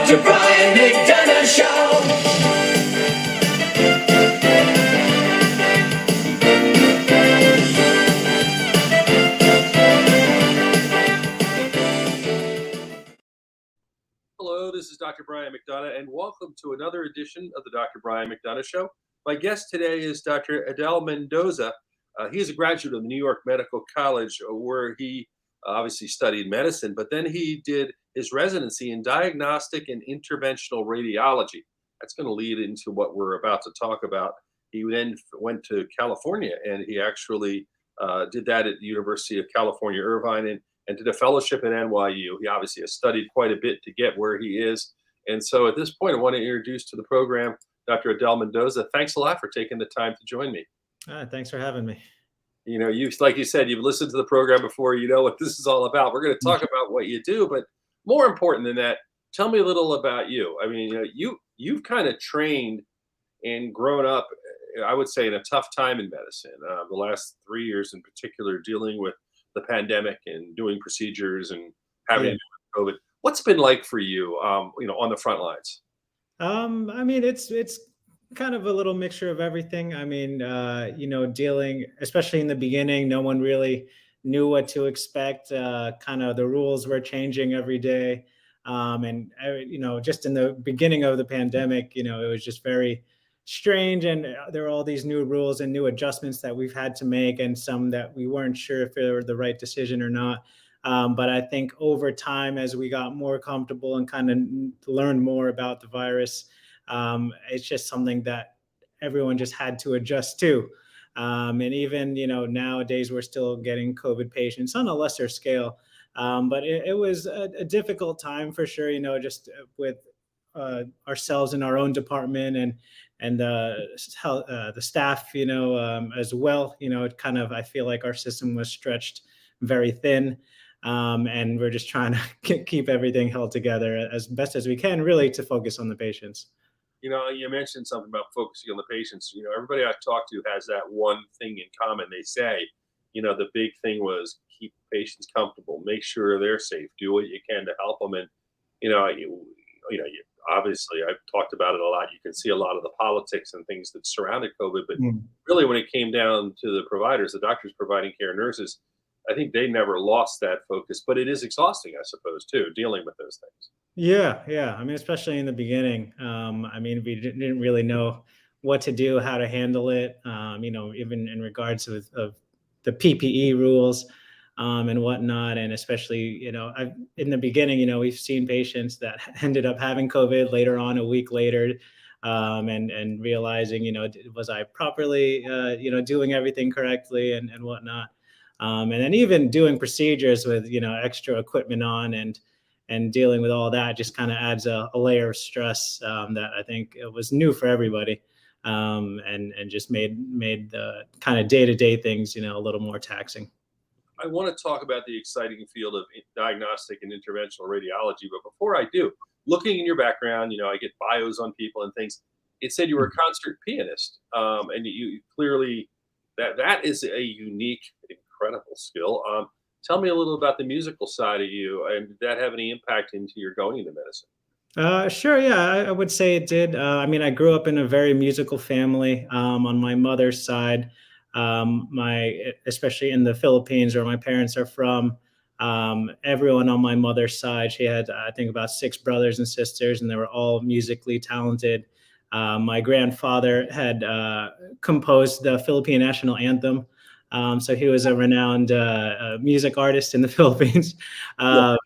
Dr. Brian McDonough Show. Hello, this is Dr. Brian McDonough, and welcome to another edition of the Dr. Brian McDonough Show. My guest today is Dr. Edel Mendoza. He is a graduate of the New York Medical College, where he obviously studied medicine, but then he did his residency in diagnostic and interventional radiology. That's going to lead into what we're about to talk about. He then went to California, and he actually did that at the University of California, Irvine, and did a fellowship at NYU. He obviously has studied quite a bit to get where he is. And so at this point, I want to introduce to the program Dr. Edel Mendoza. Thanks a lot for taking the time to join me. Thanks for having me. You know, like you said, you've listened to the program before, you know what this is all about. We're going to talk about what you do, but more important than that, tell me a little about you. I mean, you've kind of trained and grown up, I would say, in a tough time in medicine. The last 3 years in particular, dealing with the pandemic and doing procedures and having COVID. What's it been like for you, on the front lines? I mean, it's kind of a little mixture of everything. I mean, dealing, especially in the beginning, no one really knew what to expect. Kind of the rules were changing every day. Just in the beginning of the pandemic, it was just very strange, and there are all these new rules and new adjustments that we've had to make, and some that we weren't sure if they were the right decision or not. But I think over time, as we got more comfortable and kind of learned more about the virus, it's just something that everyone just had to adjust to. And even, nowadays we're still getting COVID patients on a lesser scale. But it was a difficult time for sure, just with ourselves in our own department and the staff, as well. It kind of, I feel like our system was stretched very thin, and we're just trying to keep everything held together as best as we can, really, to focus on the patients. You mentioned something about focusing on the patients. Everybody I've talked to has that one thing in common. They say, the big thing was keep patients comfortable, make sure they're safe, do what you can to help them. And, obviously, I've talked about it a lot. You can see a lot of the politics and things that surrounded COVID, but really when it came down to the providers, the doctors providing care, nurses, I think they never lost that focus, but it is exhausting, I suppose, too, dealing with those things. Yeah. I mean, especially in the beginning, we didn't really know what to do, how to handle it, even in regards of the PPE rules, and whatnot. And especially, in the beginning, we've seen patients that ended up having COVID later on, a week later, and realizing, was I properly, doing everything correctly and whatnot. And then even doing procedures with, extra equipment on and dealing with all that just kind of adds a layer of stress that I think it was new for everybody, and just made the kind of day-to-day things, a little more taxing. I want to talk about the exciting field of diagnostic and interventional radiology, but before I do, looking in your background, I get bios on people and things. It said you were a concert pianist, and you clearly that is a unique, incredible skill. Tell me a little about the musical side of you, and did that have any impact into your going into medicine? Sure. Yeah, I would say it did. I grew up in a very musical family, on my mother's side. Especially in the Philippines, where my parents are from, everyone on my mother's side, she had, I think, about 6 brothers and sisters, and they were all musically talented. My grandfather had composed the Philippine National Anthem. So he was a renowned music artist in the Philippines. That's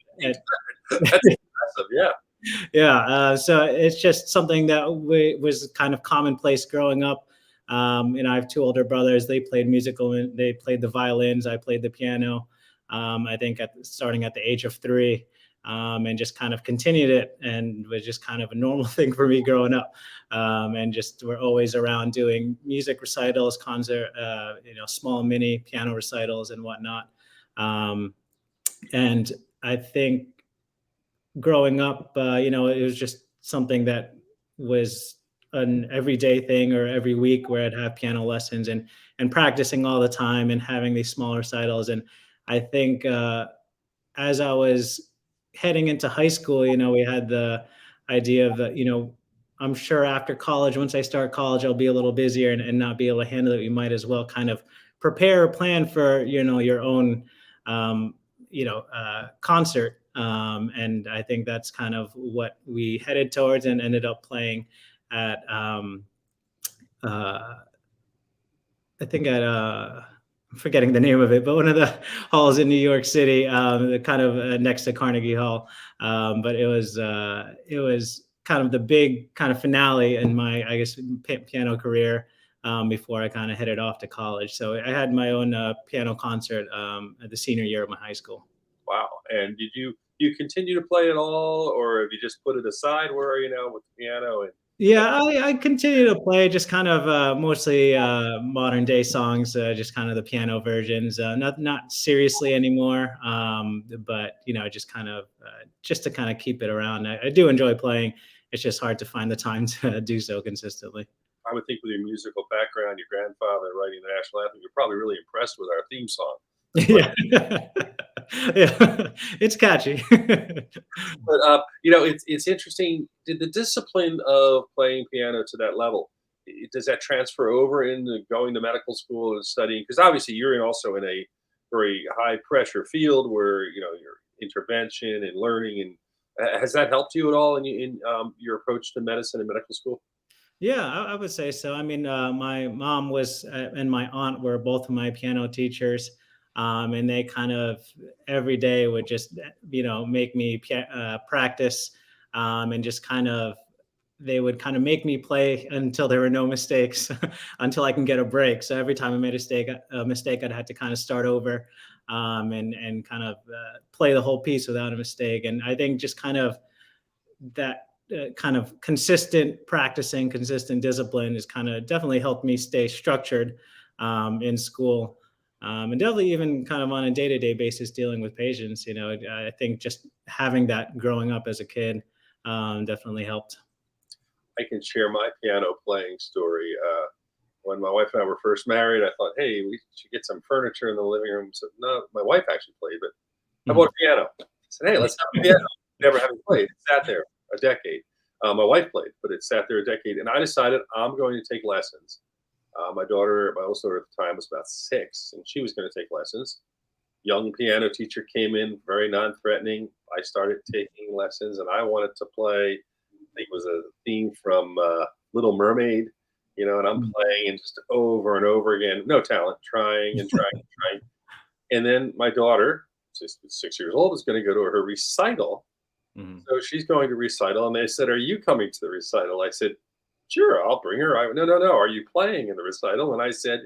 impressive, yeah. Yeah. So it's just something that was kind of commonplace growing up. I have 2 older brothers. They played they played the violins. I played the piano. I think starting at the age of 3, and just kind of continued it, and was just kind of a normal thing for me growing up. And just we're always around doing music recitals, concert, small mini piano recitals and whatnot. And I think growing up, it was just something that was an everyday thing, or every week, where I'd have piano lessons and practicing all the time and having these small recitals. And I think as I was heading into high school, we had the idea of that, I'm sure after college, once I start college, I'll be a little busier and not be able to handle it. You might as well kind of prepare a plan for, your own, concert. And I think that's kind of what we headed towards and ended up playing at, uh, I think at, I'm forgetting the name of it, but one of the halls in New York City, kind of next to Carnegie Hall. But it was kind of the big kind of finale in my, I guess, piano career, before I kind of headed off to college. So I had my own piano concert at the senior year of my high school. Wow. And did you continue to play at all, or have you just put it aside? Where are you now with the piano? And Yeah, I continue to play just kind of mostly modern day songs, just kind of the piano versions, not seriously anymore, but just kind of just to kind of keep it around. I do enjoy playing. It's just hard to find the time to do so consistently. I would think with your musical background, your grandfather writing the national anthem, you're probably really impressed with our theme song. Yeah, yeah, it's catchy. But it's interesting. Did the discipline of playing piano to that level, does that transfer over into going to medical school and studying? Because obviously you're also in a very high pressure field where your intervention and learning, and has that helped you at all in your approach to medicine and medical school? Yeah, I would say so. I mean, my mom was and my aunt were both of my piano teachers, and they kind of every day would just, make me practice, and just kind of they would kind of make me play until there were no mistakes, until I can get a break. So every time I made a mistake, I'd had to kind of start over, and kind of play the whole piece without a mistake. And I think just kind of that kind of consistent practicing, consistent discipline has kind of definitely helped me stay structured in school. And definitely even kind of on a day-to-day basis dealing with patients. I think just having that growing up as a kid definitely helped. I can share my piano playing story. When my wife and I were first married, I thought, hey, we should get some furniture in the living room. So no, my wife actually played, but how about a piano? I said, hey, let's have a piano. Never having played. It sat there a decade. My wife played, but it sat there a decade. And I decided I'm going to take lessons. My oldest daughter at the time was about 6, and she was going to take lessons. Young piano teacher came in, very non-threatening. I started taking lessons, and I wanted to play. I think it was a theme from Little Mermaid, and I'm playing and just over and over again. No talent, trying and trying and trying. And then my daughter, 6 years old, is going to go to her recital. So she's going to recital, and they said, "Are you coming to the recital?" I said, "Sure, I'll bring her." No, no, no. Are you playing in the recital? And I said,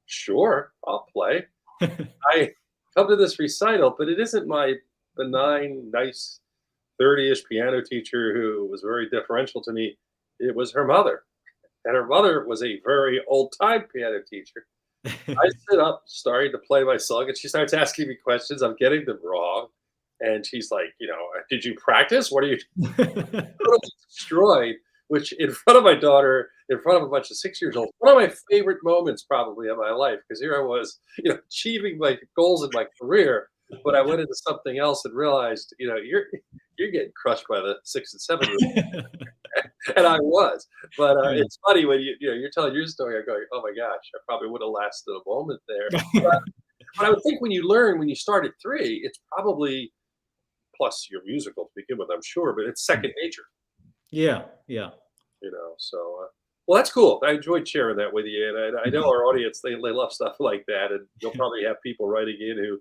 "Sure, I'll play." I come to this recital, but it isn't my benign, nice 30-ish piano teacher who was very deferential to me. It was her mother. And her mother was a very old-time piano teacher. I sit up, starting to play my song, and she starts asking me questions. I'm getting them wrong. And she's like, did you practice? What are you totally destroyed? Which in front of my daughter, in front of a bunch of 6 years olds, one of my favorite moments probably of my life, because here I was, achieving my goals in my career, but I went into something else and realized, you're getting crushed by the 6 and 7 year old. And I was, but it's funny when you're telling your story. I'm going, oh my gosh, I probably would have lasted a moment there. But I would think when you start at 3, it's probably plus your musical to begin with, I'm sure, but it's second nature. Yeah, yeah. So well, that's cool. I enjoyed sharing that with you, and I know our audience, they love stuff like that, and you'll probably have people writing in who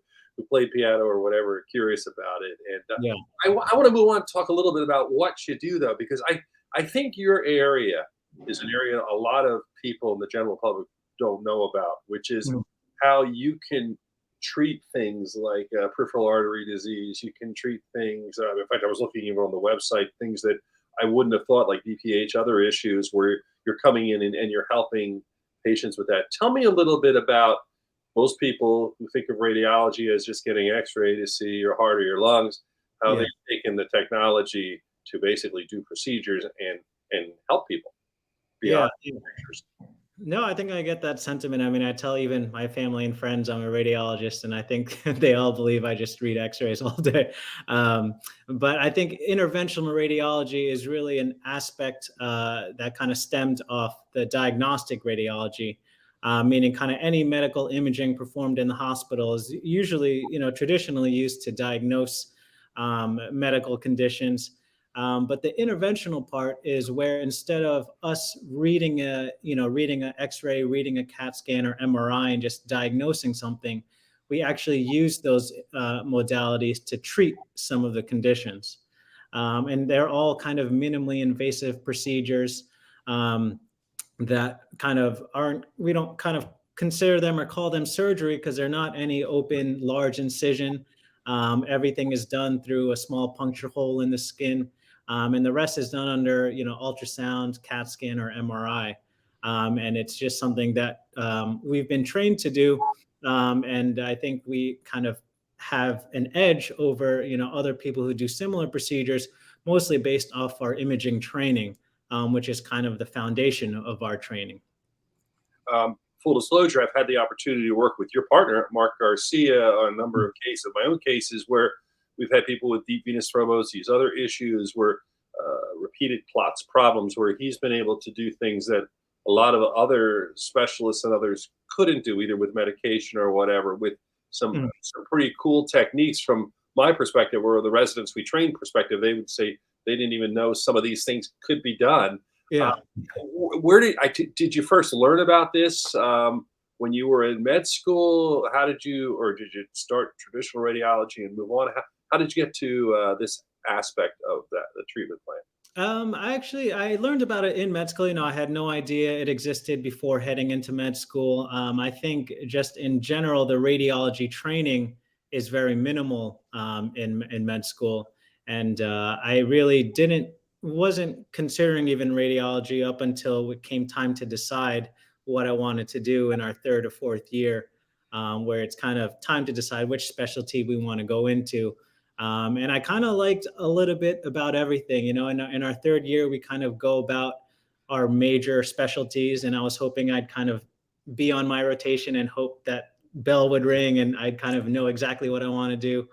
play piano or whatever, curious about it. And Yeah. I want to move on to talk a little bit about what you do, though, because I think your area is an area a lot of people in the general public don't know about, which is how you can treat things like peripheral artery disease. You can treat things. In fact, I was looking even on the website, things that I wouldn't have thought, like BPH, other issues where you're coming in and you're helping patients with that. Tell me a little bit about most people who think of radiology as just getting X-ray to see your heart or your lungs, how they've taken the technology to basically do procedures and help people Yeah. beyond pictures. No, I think I get that sentiment. I mean, I tell even my family and friends I'm a radiologist, and I think they all believe I just read X-rays all day. Um, but I think interventional radiology is really an aspect that kind of stemmed off the diagnostic radiology, meaning kind of any medical imaging performed in the hospital is usually, traditionally used to diagnose medical conditions. But the interventional part is where instead of us reading an X-ray, reading a CAT scan or MRI, and just diagnosing something, we actually use those modalities to treat some of the conditions. And they're all kind of minimally invasive procedures um, that kind of aren't, we don't kind of consider them or call them surgery because they're not any open, large incision. Everything is done through a small puncture hole in the skin. And the rest is done under, ultrasound, CAT scan, or MRI. And it's just something that we've been trained to do. And I think we kind of have an edge over, other people who do similar procedures, mostly based off our imaging training, which is kind of the foundation of our training. Full disclosure, I've had the opportunity to work with your partner, Mark Garcia, on a number of cases, my own cases, where we've had people with deep venous thrombosis, other issues where repeated clots problems, where he's been able to do things that a lot of other specialists and others couldn't do, either with medication or whatever, with some pretty cool techniques from my perspective, or the residents we train perspective. They would say they didn't even know some of these things could be done. Uh, Yeah. where did you first learn about this? When you were in med school? How did you, or did you start traditional radiology and move on? How did you get to this aspect of the treatment plan? I learned about it in med school. I had no idea it existed before heading into med school. I think just in general, the radiology training is very minimal in med school, and I really wasn't considering even radiology up until it came time to decide what I wanted to do in our third or fourth year, where it's kind of time to decide which specialty we want to go into. And I kind of liked a little bit about everything. In our third year, we kind of go about our major specialties, and I was hoping I'd kind of be on my rotation and hope that bell would ring and I'd kind of know exactly what I want to do.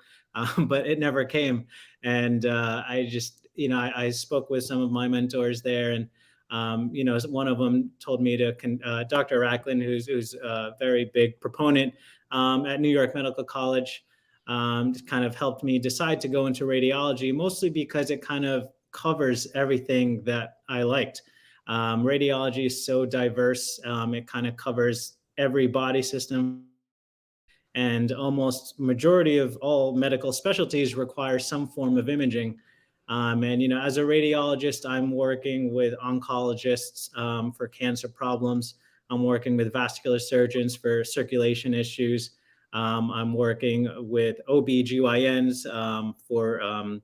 But it never came. And I just, I spoke with some of my mentors there, and one of them told me to, Dr. Racklin, who's a very big proponent at New York Medical College, kind of helped me decide to go into radiology, mostly because it kind of covers everything that I liked. Radiology is so diverse. It kind of covers every body system, and almost majority of all medical specialties require some form of imaging. And as a radiologist, I'm working with oncologists for cancer problems. I'm working with vascular surgeons for circulation issues. I'm working with OB-GYNs for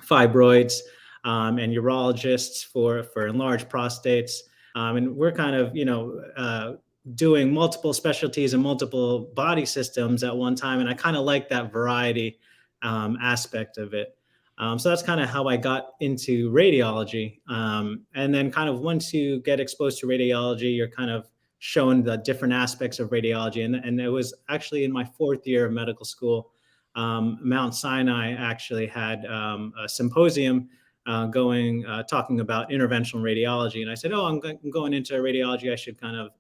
fibroids, and urologists for enlarged prostates. And we're kind of, doing multiple specialties and multiple body systems at one time. And I kind of like that variety aspect of it. So that's kind of how I got into radiology. And then kind of once you get exposed to radiology, you're kind of shown the different aspects of radiology. And it was actually in my fourth year of medical school, Mount Sinai actually had a symposium talking about interventional radiology. And I said, I'm going into radiology. I should kind of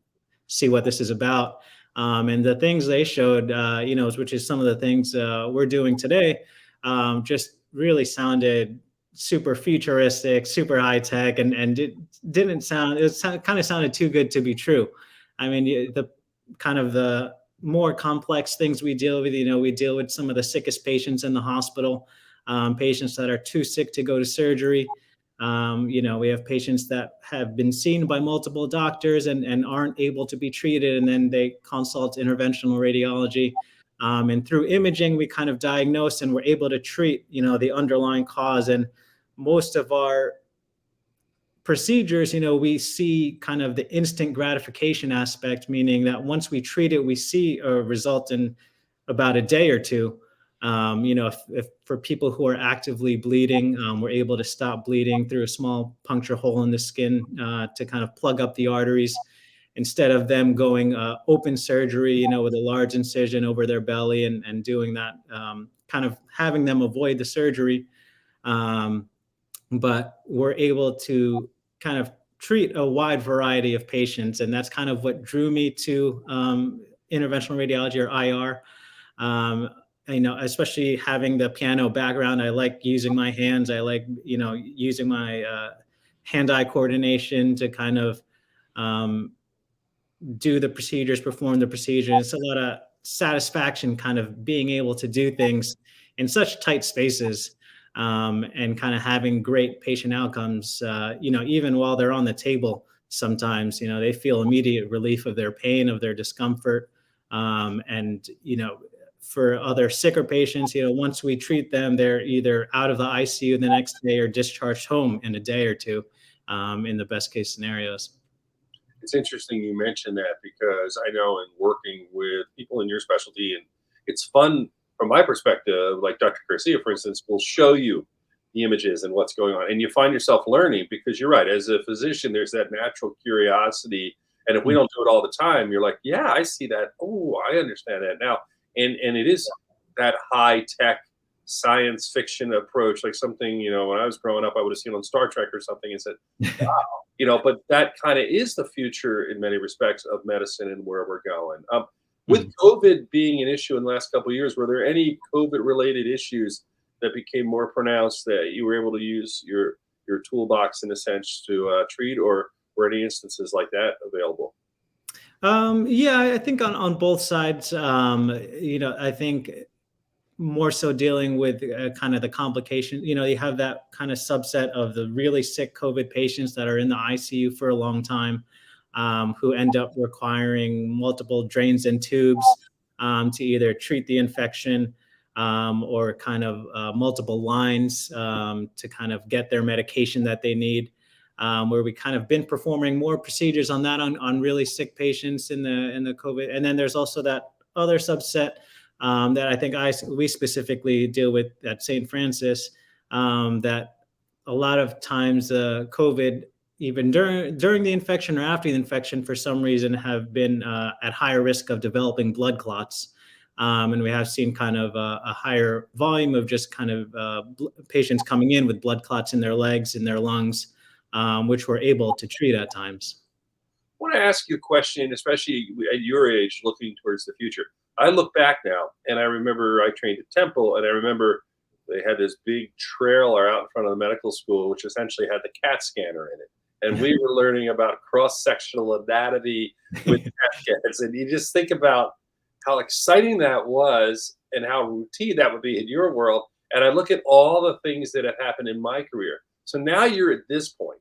see what this is about. And the things they showed, which is some of the things we're doing today, just really sounded super futuristic, super high tech, and it didn't sound. Kind of sounded too good to be true. I mean, the kind of the more complex things we deal with. We deal with some of the sickest patients in the hospital, patients that are too sick to go to surgery. We have patients that have been seen by multiple doctors and aren't able to be treated, and then they consult interventional radiology. And through imaging, we kind of diagnose and we're able to treat, the underlying cause. And most of our procedures, we see kind of the instant gratification aspect, meaning that once we treat it, we see a result in about a day or two. If for people who are actively bleeding, we're able to stop bleeding through a small puncture hole in the skin to kind of plug up the arteries. instead of them going open surgery, with a large incision over their belly and doing that, kind of having them avoid the surgery. But we're able to kind of treat a wide variety of patients. And that's kind of what drew me to interventional radiology, or IR. Especially having the piano background, I like using my hands. I like, using my hand-eye coordination to kind of do the procedures, perform the procedures. It's a lot of satisfaction kind of being able to do things in such tight spaces, and kind of having great patient outcomes, even while they're on the table. Sometimes, they feel immediate relief of their pain, of their discomfort. And, for other sicker patients, once we treat them, they're either out of the ICU the next day or discharged home in a day or two, in the best case scenarios. It's interesting you mentioned that, because I know in working with people in your specialty, and it's fun from my perspective, like Dr. Garcia, for instance, will show you the images and what's going on. And you find yourself learning, because you're right. As a physician, there's that natural curiosity. And if we don't do it all the time, you're like, yeah, I see that. Oh, I understand that now. And it is that high tech science fiction approach, like something, when I was growing up, I would have seen on Star Trek or something and said, wow, but that kind of is the future in many respects of medicine and where we're going. With COVID being an issue in the last couple of years, were there any COVID related issues that became more pronounced that you were able to use your toolbox in a sense to treat, or were any instances like that available? Yeah, I think on both sides, I think more so dealing with kind of the complication. You have that kind of subset of the really sick COVID patients that are in the ICU for a long time, who end up requiring multiple drains and tubes to either treat the infection, or kind of multiple lines to kind of get their medication that they need. Where we kind of been performing more procedures on that on really sick patients in the COVID. And then there's also that other subset that I think we specifically deal with at St. Francis, that a lot of times COVID, even during the infection or after the infection, for some reason have been at higher risk of developing blood clots. And we have seen kind of a higher volume of just kind of patients coming in with blood clots in their legs, in their lungs, which we're able to treat at times. I want to ask you a question, especially at your age, looking towards the future. I look back now, and I remember I trained at Temple, and I remember they had this big trailer out in front of the medical school, which essentially had the CAT scanner in it. And we were learning about cross-sectional anatomy with CAT scans. And you just think about how exciting that was and how routine that would be in your world. And I look at all the things that have happened in my career. So now you're at this point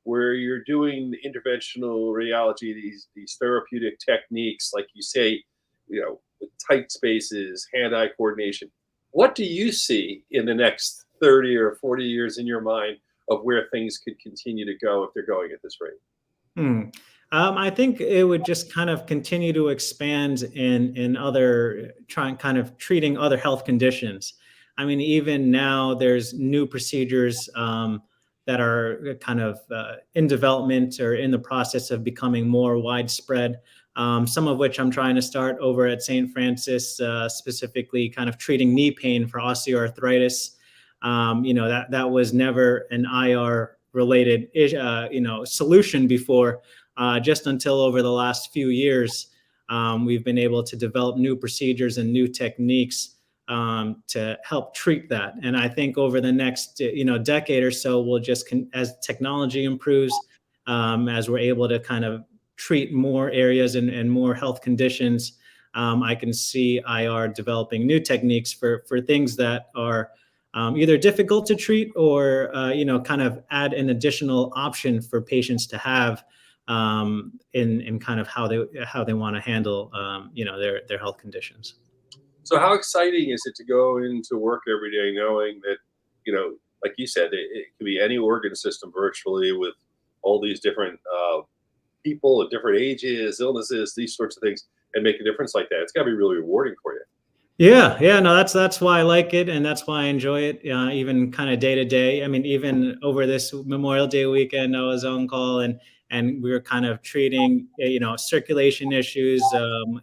where you're doing interventional radiology, these therapeutic techniques, like you say, with tight spaces, hand-eye coordination. What do you see in the next 30 or 40 years in your mind of where things could continue to go if they're going at this rate? I think it would just kind of continue to expand in other, kind of treating other health conditions. I mean, even now there's new procedures that are kind of in development or in the process of becoming more widespread. Some of which I'm trying to start over at St. Francis, specifically kind of treating knee pain for osteoarthritis. That was never an IR related, solution before, just until over the last few years, we've been able to develop new procedures and new techniques to help treat that. And I think over the next, decade or so, we'll just, as technology improves, as we're able to kind of treat more areas and more health conditions, I can see IR developing new techniques for things that are either difficult to treat or, kind of add an additional option for patients to have in kind of how they want to handle, their health conditions. So how exciting is it to go into work every day knowing that, like you said, it can be any organ system virtually with all these different people at different ages, illnesses, these sorts of things, and make a difference like that? It's got to be really rewarding for you. Yeah, no, that's why I like it, and that's why I enjoy it, even kind of day to day. I mean, even over this Memorial Day weekend, I was on call, and we were kind of treating, circulation issues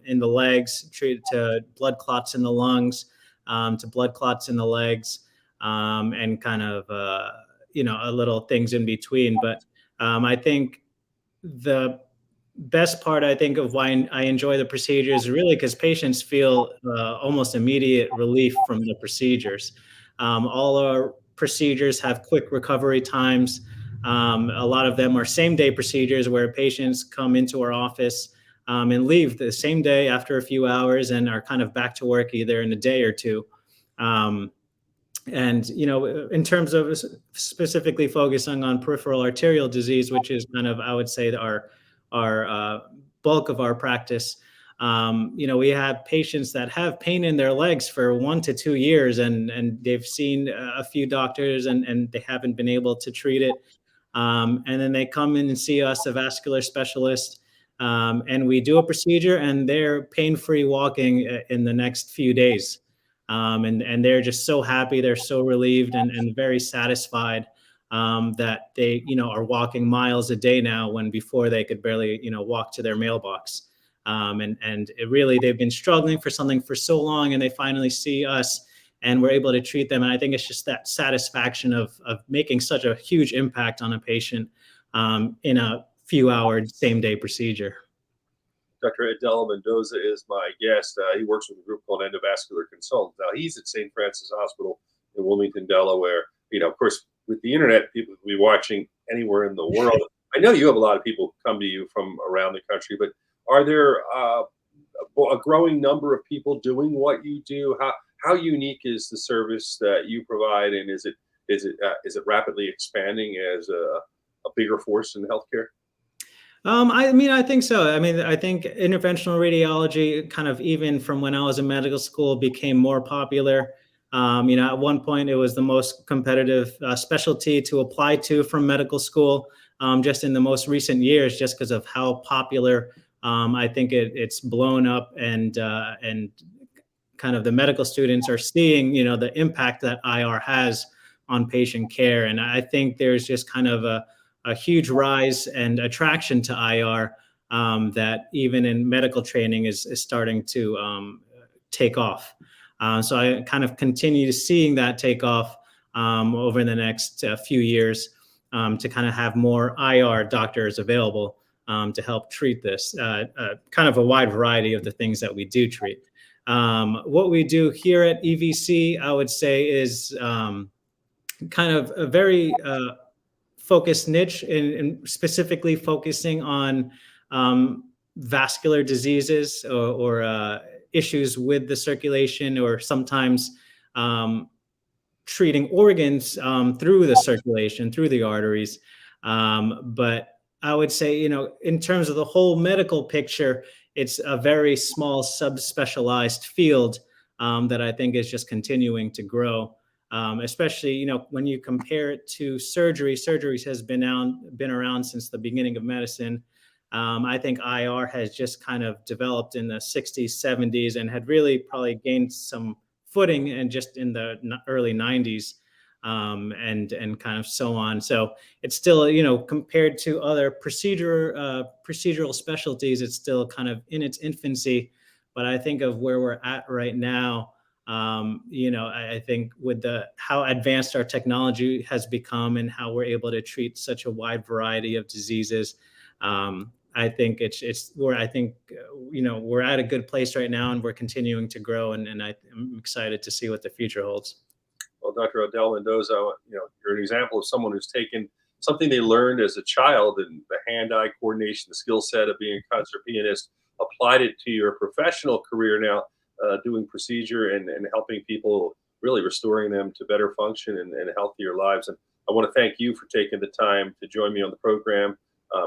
in the legs, treated to blood clots in the lungs, to blood clots in the legs, and kind of a little things in between. But I think the best part, I think, of why I enjoy the procedures really because patients feel almost immediate relief from the procedures. All our procedures have quick recovery times. A lot of them are same day procedures where patients come into our office and leave the same day after a few hours and are kind of back to work either in a day or two. Um, and in terms of specifically focusing on peripheral arterial disease, which is kind of, I would say, our bulk of our practice, we have patients that have pain in their legs for 1 to 2 years, and they've seen a few doctors, and they haven't been able to treat it. And then they come in and see us, a vascular specialist, and we do a procedure, and they're pain-free walking in the next few days. And they're just so happy, they're so relieved and very satisfied that they are walking miles a day now when before they could barely walk to their mailbox. And it really, they've been struggling for something for so long, and they finally see us and we're able to treat them. And I think it's just that satisfaction of making such a huge impact on a patient in a few hour same day procedure. Dr. Edel Mendoza is my guest. He works with a group called Endovascular Consultants. Now, he's at St. Francis Hospital in Wilmington, Delaware. Of course, with the internet, people can be watching anywhere in the world. I know you have a lot of people come to you from around the country, but are there a growing number of people doing what you do? How unique is the service that you provide, and is it rapidly expanding as a bigger force in healthcare? I mean, I think so. I mean, I think interventional radiology, kind of even from when I was in medical school, became more popular. At one point, it was the most competitive specialty to apply to from medical school. Just in the most recent years, just because of how popular, I think it's blown up, and kind of the medical students are seeing, the impact that IR has on patient care. And I think there's just kind of a huge rise and attraction to IR that even in medical training is starting to take off. So I kind of continue seeing that take off over the next few years to kind of have more IR doctors available to help treat this, kind of a wide variety of the things that we do treat. What we do here at EVC, I would say, is kind of a very focused niche, in specifically focusing on vascular diseases or issues with the circulation, or sometimes treating organs through the circulation, through the arteries. But I would say, in terms of the whole medical picture, it's a very small subspecialized field that I think is just continuing to grow. Especially, when you compare it to surgery. Surgery has been around since the beginning of medicine. I think IR has just kind of developed in the 60s, 70s, and had really probably gained some footing and just in the early 90s, and kind of so on. So it's still, compared to other procedural specialties, it's still kind of in its infancy. But I think of where we're at right now, I think with how advanced our technology has become and how we're able to treat such a wide variety of diseases, I think we're at a good place right now, and we're continuing to grow, and I'm excited to see what the future holds. Well, Dr. Edel Mendoza, you're an example of someone who's taken something they learned as a child, and the hand-eye coordination, the skill set of being a concert pianist, applied it to your professional career now, doing procedure and helping people, really restoring them to better function and healthier lives. And I want to thank you for taking the time to join me on the program.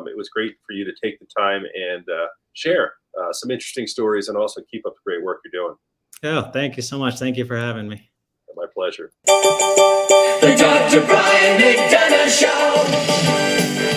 It was great for you to take the time and share some interesting stories, and also keep up the great work you're doing. Oh, thank you so much. Thank you for having me. My pleasure. The Dr. Brian McDonough Show.